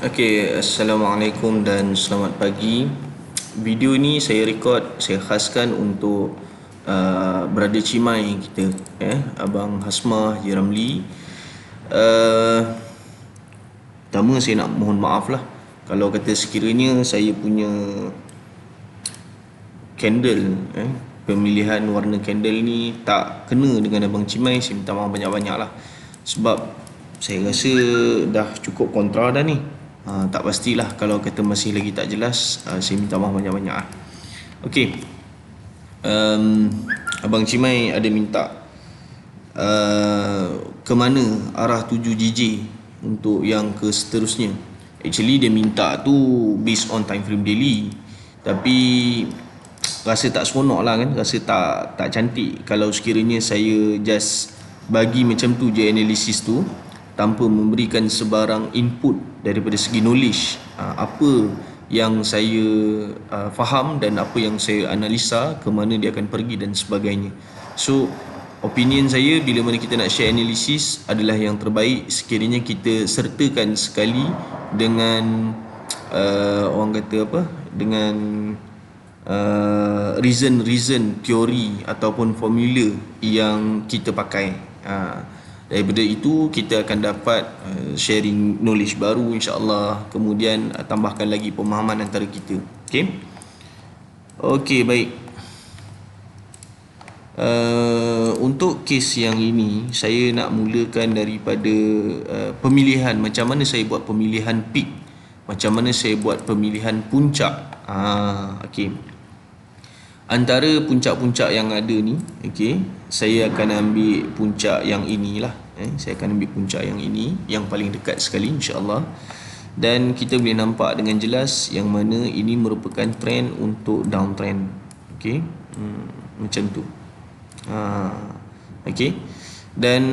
Okey, Assalamualaikum dan selamat pagi. Video ini saya khaskan untuk Brother Cimai kita, Abang Hasmah Haji Ramli. Pertama saya nak mohon maaf lah kalau kata sekiranya saya punya candle, pemilihan warna candle ni tak kena dengan Abang Cimai. Saya minta maaf banyak-banyak lah, sebab saya rasa dah cukup kontra dah ni. Tak pastilah, kalau kata masih lagi tak jelas, saya minta maaf banyak-banyak lah. Okey, Abang Cimai ada minta ke mana arah 7JJ untuk yang ke seterusnya. Actually dia minta tu based on time frame daily, tapi rasa tak seronok lah kan, rasa tak cantik kalau sekiranya saya just bagi macam tu je analisis tu tanpa memberikan sebarang input daripada segi knowledge, apa yang saya faham dan apa yang saya analisa, ke mana dia akan pergi dan sebagainya. So opinion saya, bila mana kita nak share analisis, adalah yang terbaik sekiranya kita sertakan sekali dengan orang kata apa, dengan reason teori ataupun formula yang kita pakai. Daripada itu kita akan dapat sharing knowledge baru insya-Allah, kemudian tambahkan lagi pemahaman antara kita. Okey, baik. Untuk kes yang ini saya nak mulakan daripada pemilihan, macam mana saya buat pemilihan peak, macam mana saya buat pemilihan puncak. Okey, antara puncak-puncak yang ada ni, saya akan ambil puncak yang inilah. Saya akan ambil puncak yang ini, yang paling dekat sekali insya-Allah. Dan kita boleh nampak dengan jelas yang mana ini merupakan trend untuk downtrend. Macam tu. Dan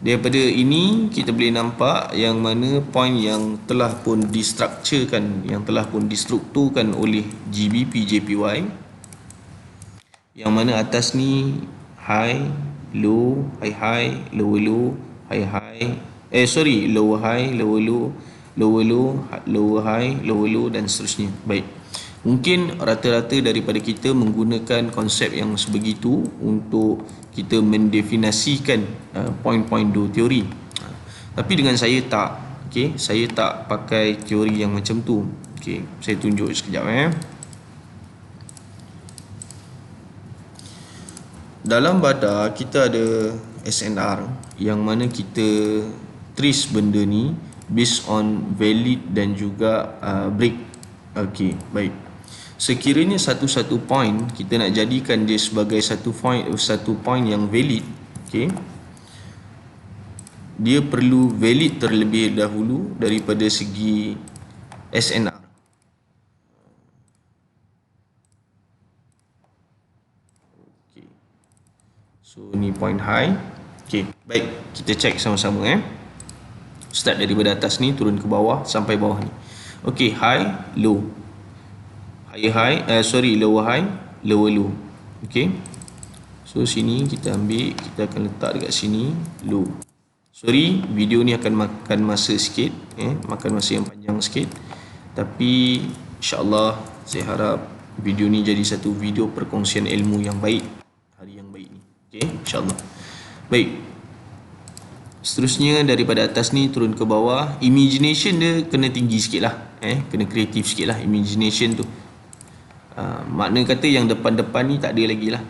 daripada ini kita boleh nampak yang mana point yang telah pun distrukturkan, yang telah pun distrukturkan oleh GBP JPY, yang mana atas ni high, low, high, lower low, high, lower high, lower low, lower low, lower high, lower low dan seterusnya. Baik, mungkin rata-rata daripada kita menggunakan konsep yang sebegitu untuk kita mendefinisikan poin-poin dua teori. Tapi dengan saya tak, saya tak pakai teori yang macam tu. Saya tunjuk sekejap. Dalam Badar kita ada SNR, yang mana kita trace benda ni based on valid dan juga break. Baik. Sekiranya satu-satu point kita nak jadikan dia sebagai satu point yang valid, dia perlu valid terlebih dahulu daripada segi SNR. So ni point high. Baik, kita check sama-sama. Start daripada atas ni turun ke bawah sampai bawah ni. High, low, lower high, lower low. So sini kita ambil, kita akan letak dekat sini low. Video ni akan makan masa sikit, makan masa yang panjang sikit, tapi insya-Allah saya harap video ni jadi satu video perkongsian ilmu yang baik hari yang baik ni. InsyaAllah. Baik, seterusnya daripada atas ni turun ke bawah, imagination dia kena tinggi sikit lah, kena kreatif sikit lah imagination tu. Makna kata yang depan-depan ni tak ada lagi lah.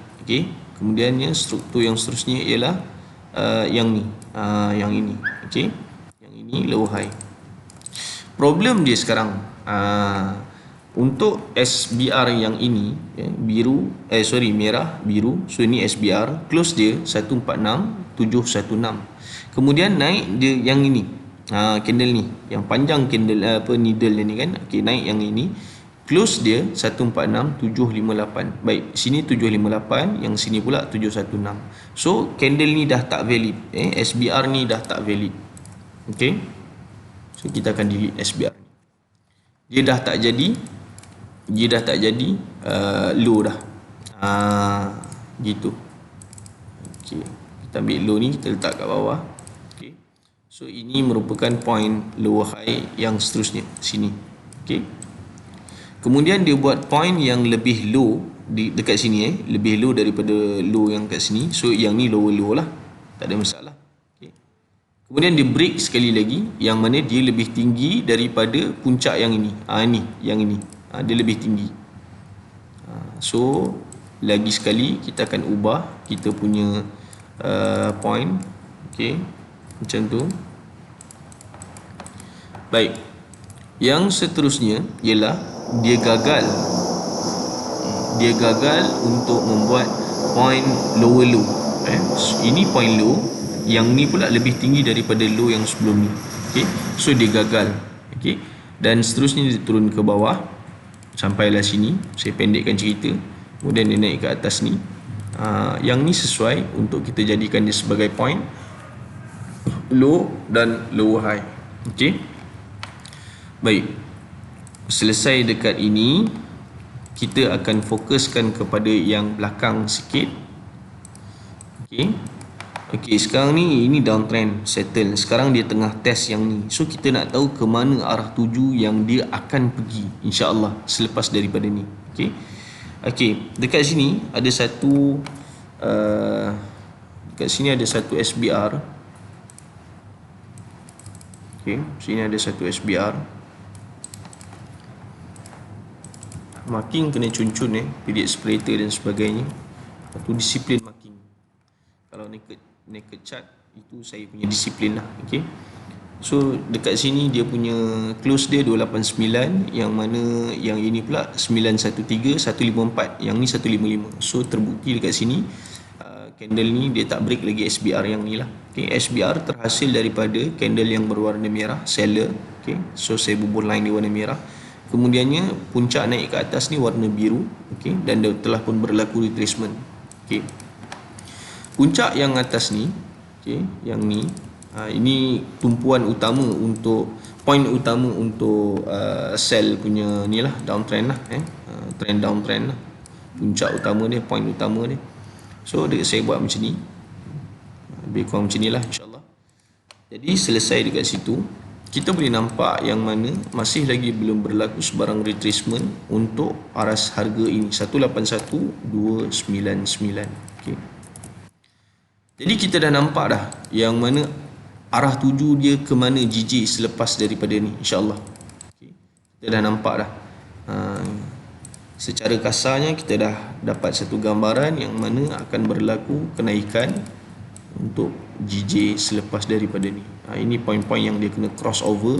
Kemudiannya struktur yang seterusnya ialah yang ni, yang ini. Yang ini low high. Problem dia sekarang, untuk SBR yang ini, merah biru, so ini SBR, close dia 146,716. Kemudian naik dia yang ini, candle ni, yang panjang candle needle ni kan, naik yang ini, close dia 146,758. Baik, sini 758, yang sini pula 716. So candle ni dah tak valid, SBR ni dah tak valid. So kita akan delete SBR ni. Dia dah tak jadi low dah. Gitu. Kita ambil low ni, kita letak kat bawah. So ini merupakan point lower high yang seterusnya sini. Okey. Kemudian dia buat point yang lebih low dekat sini, lebih low daripada low yang kat sini. So yang ni lower low lah, tak ada masalah. Okay. Kemudian dia break sekali lagi, yang mana dia lebih tinggi daripada puncak yang ini. Yang ini dia lebih tinggi. So lagi sekali kita akan ubah kita punya point. Okay, macam tu. Baik, yang seterusnya ialah dia gagal untuk membuat point lower low. Ini point low, yang ni pula lebih tinggi daripada low yang sebelum ni. Okay, so dia gagal. Okay, dan seterusnya dia turun ke bawah sampailah sini. Saya pendekkan cerita. Kemudian dia naik ke atas ni. Yang ni sesuai untuk kita jadikan dia sebagai point low dan lower high. Okay, baik, selesai dekat ini, kita akan fokuskan kepada yang belakang sikit. Okey, sekarang ni ini downtrend settle. Sekarang dia tengah test yang ni. So kita nak tahu ke mana arah tuju yang dia akan pergi, insya-Allah selepas daripada ni. Okey, dekat sini ada satu SBR. Okey, sini ada satu SBR. Marking kena cun-cun period separator dan sebagainya. Satu disiplin marking. Kalau naked chart itu saya punya disiplin lah. Okey. So dekat sini dia punya close dia 289, yang mana yang ini pula 913, 154, yang ni 155. So terbukti dekat sini candle ni dia tak break lagi SBR yang ni lah. Okey, SBR terhasil daripada candle yang berwarna merah, seller. Okey, so saya bubuh line di warna merah. Kemudiannya puncak naik ke atas ni warna biru. Okey, dan telah pun berlaku retracement. Okey, puncak yang atas ni, okey, yang ni, ini tumpuan utama untuk point utama untuk sell punya ni lah, downtrend lah, trend downtrend lah. Puncak utama dia, point utama dia. So saya buat macam ni, lebih kurang macam ni lah, insyaAllah. Jadi selesai dekat situ, kita boleh nampak yang mana masih lagi belum berlaku sebarang retracement untuk aras harga ini 181,299. Okey, jadi kita dah nampak dah yang mana arah tuju dia ke mana GJ selepas daripada ni, insya-Allah. Okay, kita dah nampak dah. Secara kasarnya kita dah dapat satu gambaran yang mana akan berlaku kenaikan untuk GJ selepas daripada ni. Ini poin-poin yang dia kena cross over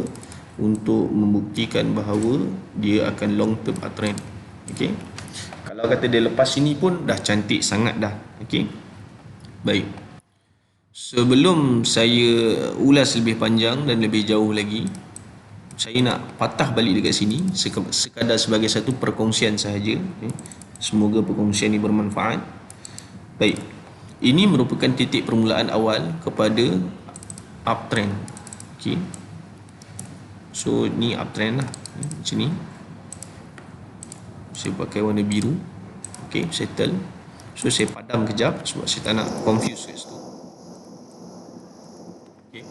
untuk membuktikan bahawa dia akan long term uptrend. Okey, kalau kata dia lepas ini pun dah cantik sangat dah. Okey, baik, sebelum saya ulas lebih panjang dan lebih jauh lagi, saya nak patah balik dekat sini sekadar sebagai satu perkongsian sahaja. Semoga perkongsian ini bermanfaat. Baik, ini merupakan titik permulaan awal kepada uptrend. Okey, so ni uptrend lah, macam ni. Saya pakai warna biru. Okey, settle. So saya padam kejap sebab saya tak nak confuse kat situ. Okey,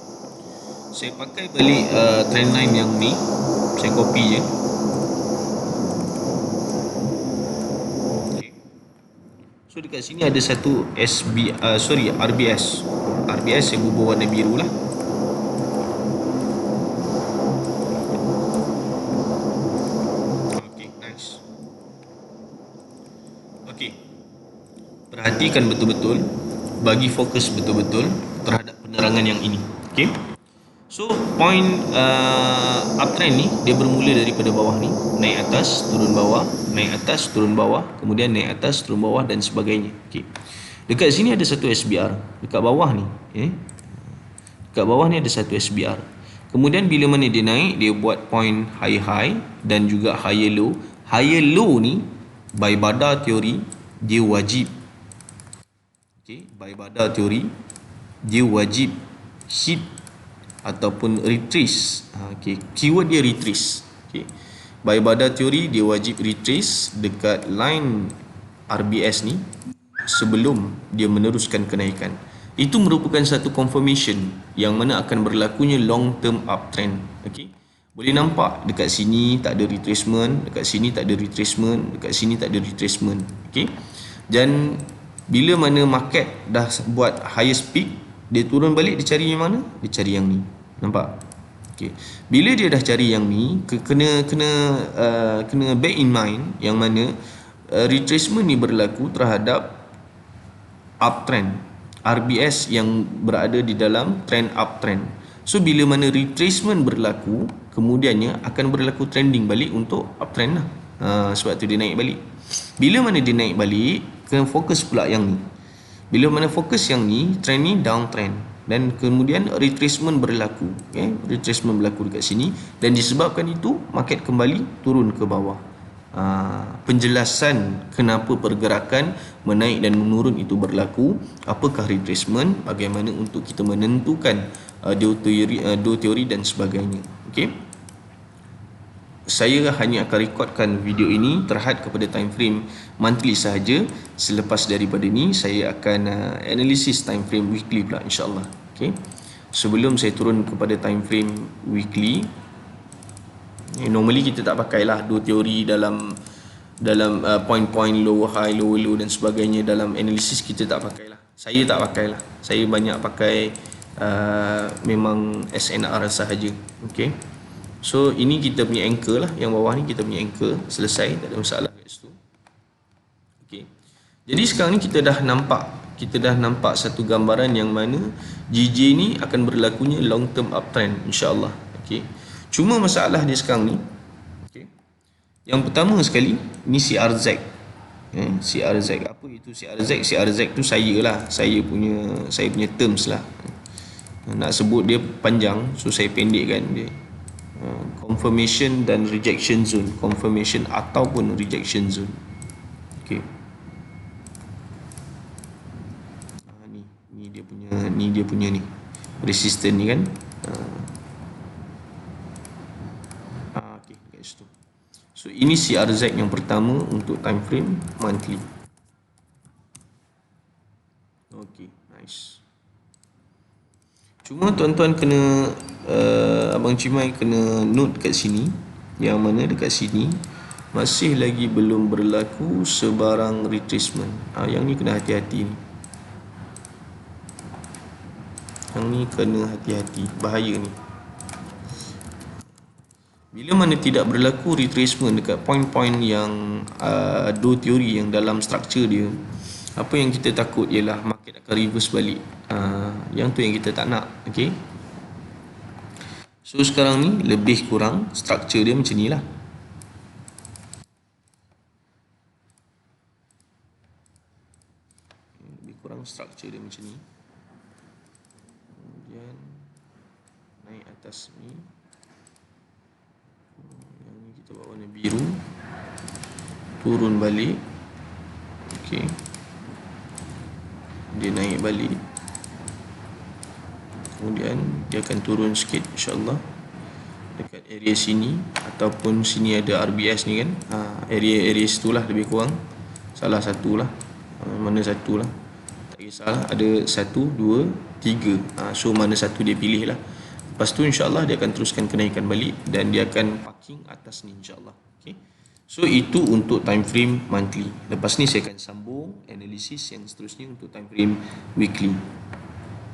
saya pakai balik trend line yang ni, saya copy je. Okey, so dekat sini ada satu RBS. RBS saya bubuh warna biru lah. Okey, nice. Okey, perhatikan betul-betul, bagi fokus betul-betul terhadap penerangan yang ini. Okey, so point uptrend ni dia bermula daripada bawah ni, naik atas turun bawah, naik atas turun bawah, kemudian naik atas turun bawah dan sebagainya. Okey, dekat sini ada satu SBR dekat bawah ni, dekat bawah ni ada satu SBR. Kemudian bila mana dia naik, dia buat point high dan juga higher low. Higher low ni by Badar teori dia wajib, okey, by Badar teori dia wajib hit ataupun retrace. Okey, keyword dia retrace. Okey, by Badar teori dia wajib retrace dekat line RBS ni sebelum dia meneruskan kenaikan. itu merupakan satu confirmation yang mana akan berlakunya long term uptrend. Okey, boleh nampak dekat sini tak ada retracement, dekat sini tak ada retracement, dekat sini tak ada retracement. Okey, dan bila mana market dah buat highest peak, dia turun balik, dia cari yang mana? Dia cari yang ni. Nampak? Okey, bila dia dah cari yang ni, kena back in mind yang mana retracement ni berlaku terhadap uptrend, RBS yang berada di dalam trend uptrend. So bila mana retracement berlaku, kemudiannya akan berlaku trending balik untuk uptrend lah. Sebab tu dia naik balik. Bila mana dia naik balik, kena fokus pula yang ni. Bila mana fokus yang ni, trend ni downtrend, dan kemudian retracement berlaku. Okay? Retracement berlaku dekat sini, dan disebabkan itu market kembali turun ke bawah. Penjelasan kenapa pergerakan menaik dan menurun itu berlaku, apakah retracement, bagaimana untuk kita menentukan dua teori dan sebagainya. Okey, saya hanya akan rekodkan video ini terhad kepada time frame monthly sahaja. Selepas daripada ni saya akan analisis time frame weekly pula, insya-Allah. Okey, sebelum saya turun kepada time frame weekly, normally kita tak pakailah dua teori dalam point-point low high, low low dan sebagainya dalam analisis. Kita tak pakailah. Saya tak pakailah. Saya banyak pakai memang SNR sahaja. Okey. So ini kita punya anchor lah, yang bawah ni kita punya anchor. Selesai, tak ada masalah kat situ. Okey. Jadi sekarang ni kita dah nampak satu gambaran yang mana GJ ni akan berlakunya long term uptrend, insya-Allah. Okey. Cuma masalah dia sekarang ni, okay, yang pertama sekali ni CRZ. CRZ, apa itu CRZ? CRZ tu saya punya terms lah. Nak sebut dia panjang, so saya pendekkan dia. Confirmation dan rejection zone, confirmation ataupun rejection zone. Okey. Ni dia punya ni resistance ni kan. So ini CRZ yang pertama untuk time frame monthly. Okay, nice. Cuma tuan-tuan kena Abang Cimai kena note kat sini, yang mana dekat sini masih lagi belum berlaku sebarang retracement. Yang ni kena hati-hati ni. Yang ni kena hati-hati, bahaya ni. Bila mana tidak berlaku retracement dekat point-point yang dua teori yang dalam struktur dia, apa yang kita takut ialah market akan reverse balik. Yang tu yang kita tak nak. Okay, so sekarang ni lebih kurang struktur dia macam ni lah. Lebih kurang struktur dia macam ni. Kemudian naik atas ni, warna biru, turun balik. Okey, dia naik balik, kemudian dia akan turun sikit, insya-Allah dekat area sini, ataupun sini ada RBS ni kan. Area situlah lebih kurang, salah satulah, mana satulah, tak kisahlah, ada 1, 2, 3. So mana satu dia pilih lah. Lepas tu insya-Allah dia akan teruskan kenaikan balik dan dia akan parking atas ni, insya-Allah. Okey. So itu untuk time frame monthly. Lepas ni saya akan sambung analisis yang seterusnya untuk time frame weekly.